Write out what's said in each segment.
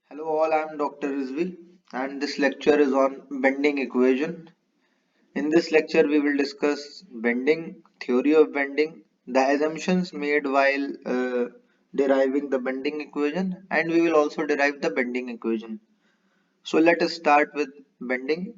Hello all, I am Dr. Rizvi and this lecture is on bending equation. In this lecture we will discuss bending, theory of bending, the assumptions made while deriving the bending equation, and we will also derive the bending equation. So let us start with bending.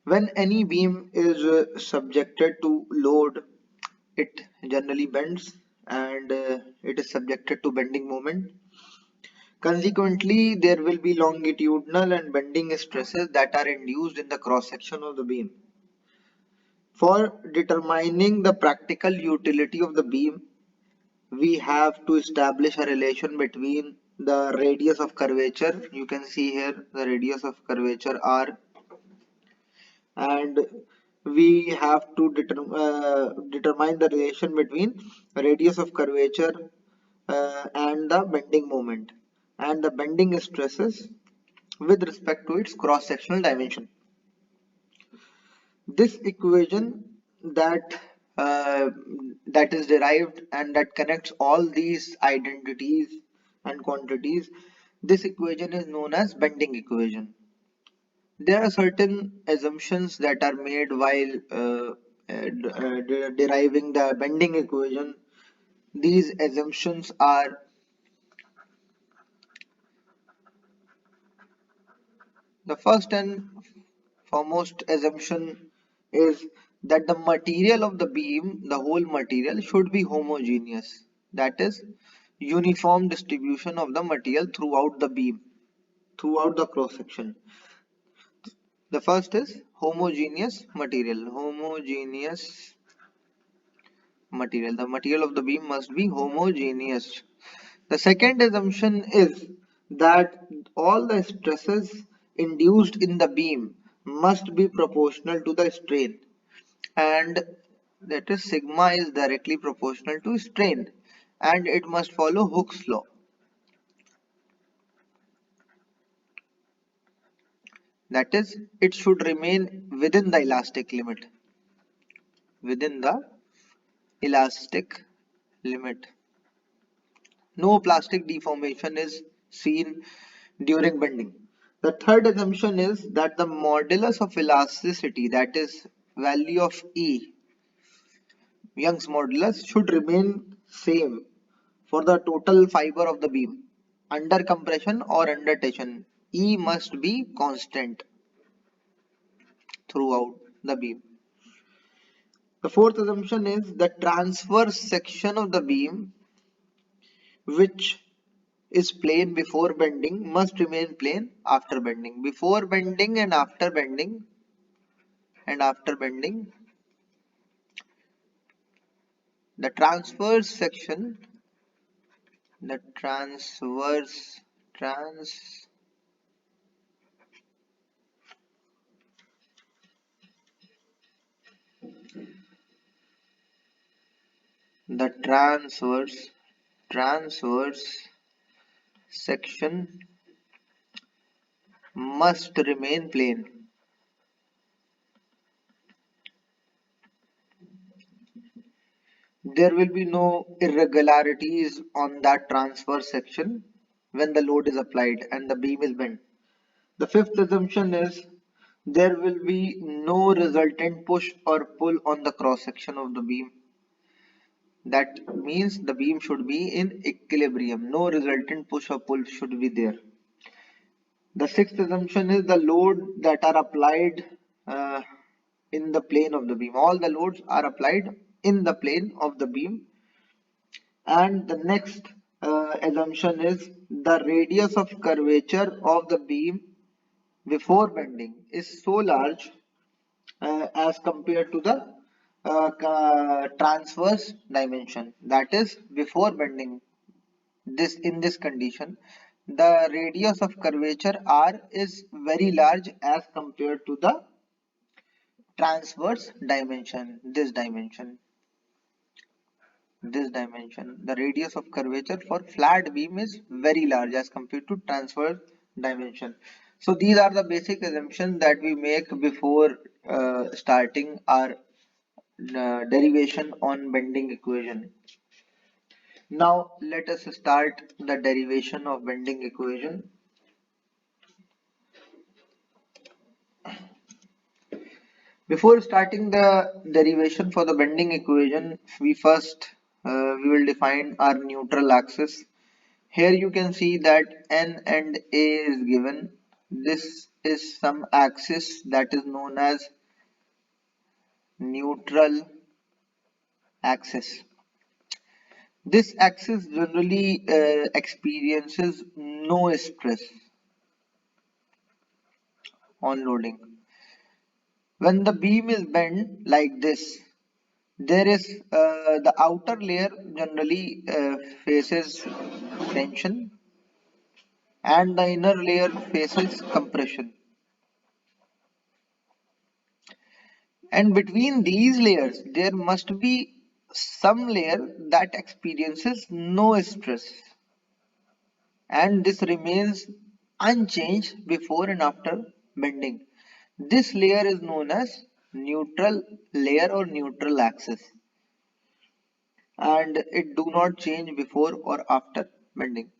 When any beam is subjected to load, it generally bends and it is subjected to bending moment. Consequently, there will be longitudinal and bending stresses that are induced in the cross section of the beam. For determining the practical utility of the beam, we have to establish a relation between the radius of curvature. You can see here the radius of curvature R, and we have to determine the relation between radius of curvature and the bending moment and the bending stresses with respect to its cross-sectional dimension. This equation that that is derived and that connects all these identities and quantities, this equation is known as bending equation. There are certain assumptions that are made while deriving the bending equation. These assumptions are: the first and foremost assumption is that the material of the beam, the whole material, should be homogeneous. That is, uniform distribution of the material throughout the beam, throughout the cross section. The first is homogeneous material. Homogeneous material. The material of the beam must be homogeneous. The second assumption is that all the stresses induced in the beam must be proportional to the strain, and that is sigma is directly proportional to strain, and it must follow Hooke's law. That is, it should remain within the elastic limit. Within the elastic limit. No plastic deformation is seen during bending. The third assumption is that the modulus of elasticity, that is value of E, Young's modulus, should remain same for the total fiber of the beam. Under compression or under tension, E must be constant throughout the beam. The fourth assumption is the transverse section of the beam, which is plane before bending, must remain plane after bending. Before bending and after bending, the transverse section, the transverse trans the transverse section must remain plane. There will be no irregularities on that transverse section when the load is applied and the beam is bent. The fifth assumption is there will be no resultant push or pull on the cross section of the beam. That means the beam should be in equilibrium. No resultant push or pull should be there. The sixth assumption is the load that are applied in the plane of the beam. All the loads are applied in the plane of the beam. And the next assumption is the radius of curvature of the beam before bending is so large as compared to the transverse dimension. That is, before bending, this in this condition, the radius of curvature R is very large as compared to the transverse dimension. This dimension, the radius of curvature for flat beam is very large as compared to transverse dimension. So these are the basic assumptions that we make before starting our derivation on bending equation. Now let us start the derivation of bending equation. Before starting the derivation for the bending equation, we will define our neutral axis. Here you can see that N and A is given. This is some axis that is known as neutral axis. This axis generally experiences no stress on loading. When the beam is bent like this, there is the outer layer generally faces tension and the inner layer faces compression. And between these layers, there must be some layer that experiences no stress, and this remains unchanged before and after bending. This layer is known as neutral layer or neutral axis, and it do not change before or after bending.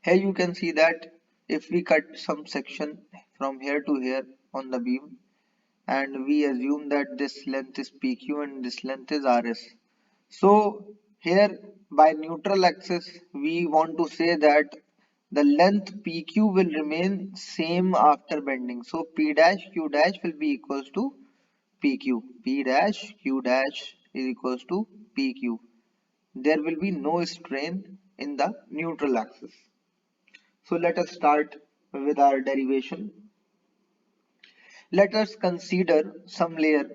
Here you can see that if we cut some section from here to here on the beam, and we assume that this length is PQ and this length is RS. So here by neutral axis we want to say that the length PQ will remain same after bending. So P dash Q dash will be equals to PQ. P dash Q dash is equals to PQ. There will be no strain in the neutral axis. So let us start with our derivation. Let us consider some layer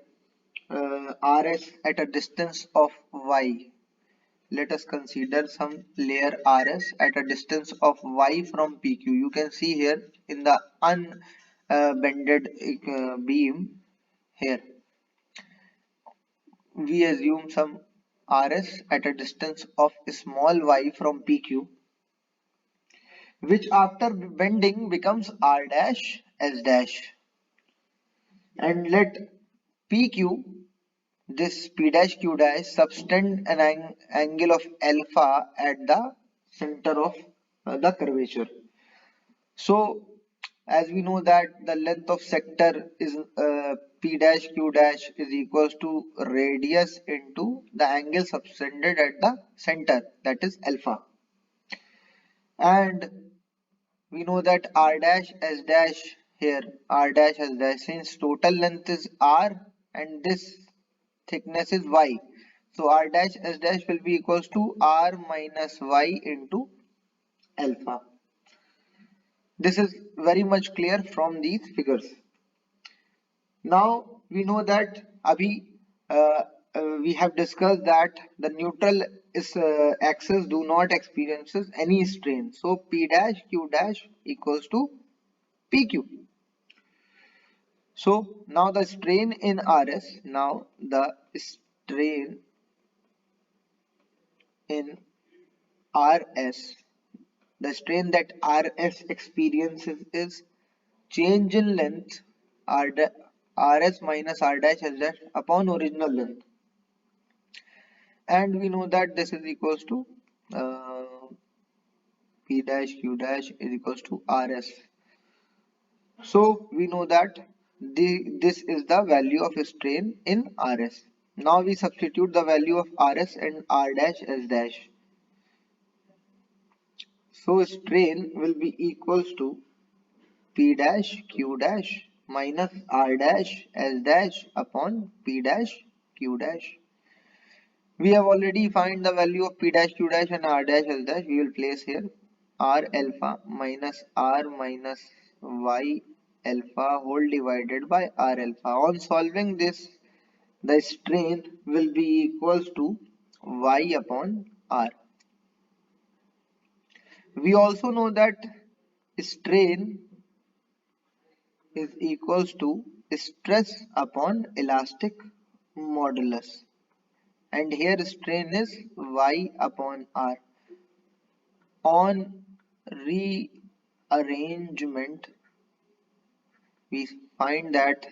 RS at a distance of y. Let us consider some layer RS at a distance of y from PQ. You can see here in the unbended beam here. We assume some RS at a distance of small y from PQ, which after bending becomes R dash S dash. And let PQ, this P dash Q dash, subtend an angle of alpha at the center of the curvature. So as we know that the length of sector is P dash Q dash is equals to radius into the angle subtended at the center, that is alpha. And we know that R dash S dash here, R dash S dash, since total length is R and this thickness is Y. So R dash S dash will be equals to R minus Y into alpha. This is very much clear from these figures. Now we know that uh, we have discussed that the neutral axis do not experiences any strain. So P dash Q dash equals to PQ. So now the strain in RS, now the strain in RS, the strain that RS experiences is change in length RS minus R dash S dash upon original length, and we know that this is equals to uh, P dash Q dash is equals to RS. So we know that this is the value of strain in RS. Now we substitute the value of RS and R dash S dash. So strain will be equals to P dash Q dash minus R dash S dash upon P dash Q dash. We have already found the value of P dash Q dash and R dash S dash. We will place here R alpha minus R minus Y alpha whole divided by R alpha. On solving this, the strain will be equals to Y upon R. We also know that strain is equals to stress upon elastic modulus, and here strain is Y upon R. On rearrangement, we find that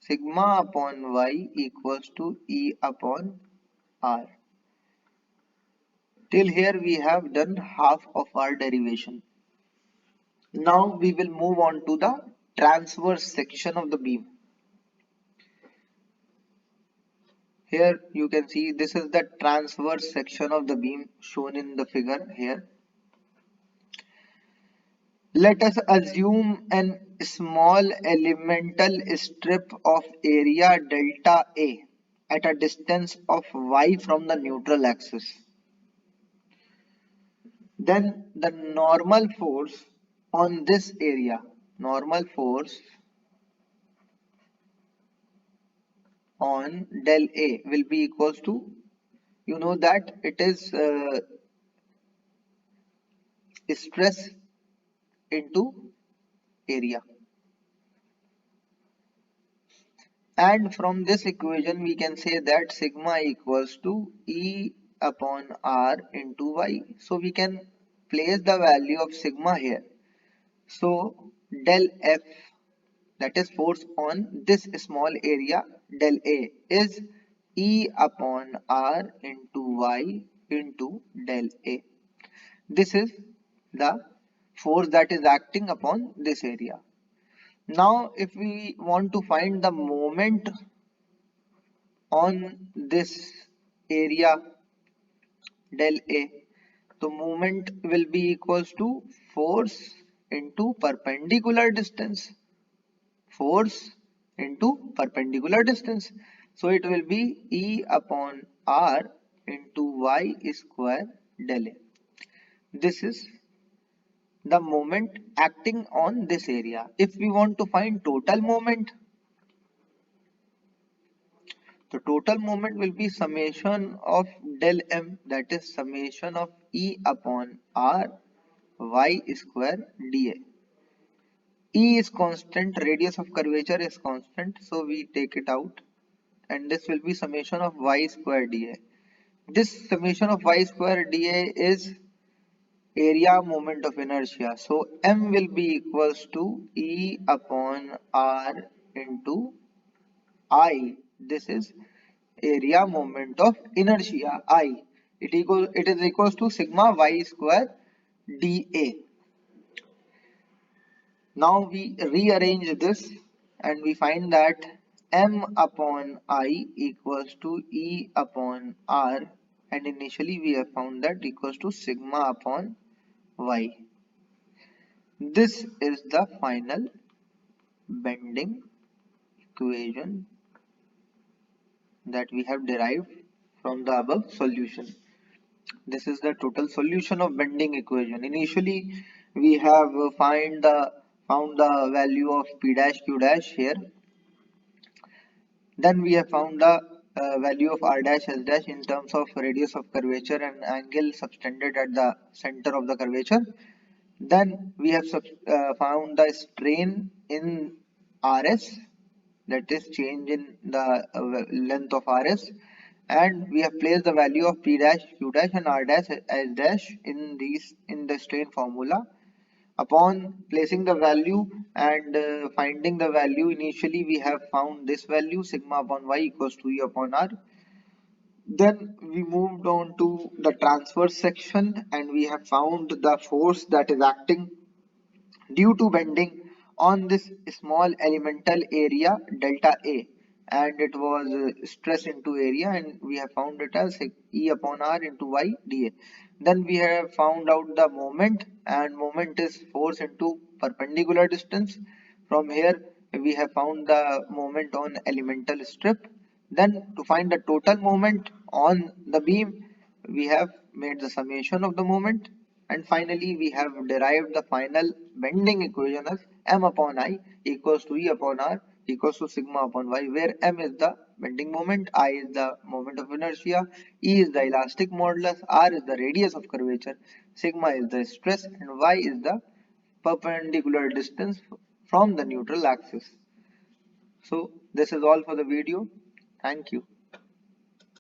sigma upon Y equals to E upon R. Till here we have done half of our derivation. Now we will move on to the transverse section of the beam. Here you can see this is the transverse section of the beam shown in the figure here. Let us assume an small elemental strip of area delta A at a distance of y from the neutral axis. Then the normal force on this area, normal force on del A will be equals to, you know that it is stress into area. And from this equation we can say that sigma equals to E upon R into Y. So we can place the value of sigma here. So del F, that is force on this small area del A, is E upon R into Y into del A. This is the force that is acting upon this area. Now if we want to find the moment on this area del A, the moment will be equals to force into perpendicular distance. Force into perpendicular distance. So it will be E upon R into Y square del A. This is the moment acting on this area. If we want to find total moment, the total moment will be summation of del M, that is summation of E upon R y square dA. E is constant, radius of curvature is constant, so we take it out, and this will be summation of y square dA. This summation of y square dA is area moment of inertia. So M will be equals to E upon R into I. This is area moment of inertia I. It is equals to sigma y square dA. Now we rearrange this and we find that M upon I equals to E upon R, and initially we have found that equals to sigma upon Y. This is the final bending equation that we have derived from the above solution. This is the total solution of bending equation. Initially we have found the value of P dash Q dash here. Then we have found the value of R dash S dash in terms of radius of curvature and angle subtended at the center of the curvature. Then we have found the strain in RS, that is change in the length of RS, and we have placed the value of P dash, Q dash and R dash S dash in the strain formula. Upon placing the value and finding the value, initially we have found this value sigma upon y equals to E upon R. Then we moved on to the transverse section and we have found the force that is acting due to bending on this small elemental area delta A, and it was stress into area, and we have found it as E upon R into Y dA. Then we have found out the moment, and moment is force into perpendicular distance. From here we have found the moment on elemental strip. Then to find the total moment on the beam, we have made the summation of the moment, and finally we have derived the final bending equation as M upon I equals to E upon R equals to sigma upon Y, where M is the bending moment, I is the moment of inertia, E is the elastic modulus, R is the radius of curvature, sigma is the stress, and Y is the perpendicular distance from the neutral axis. So this is all for the video. Thank you.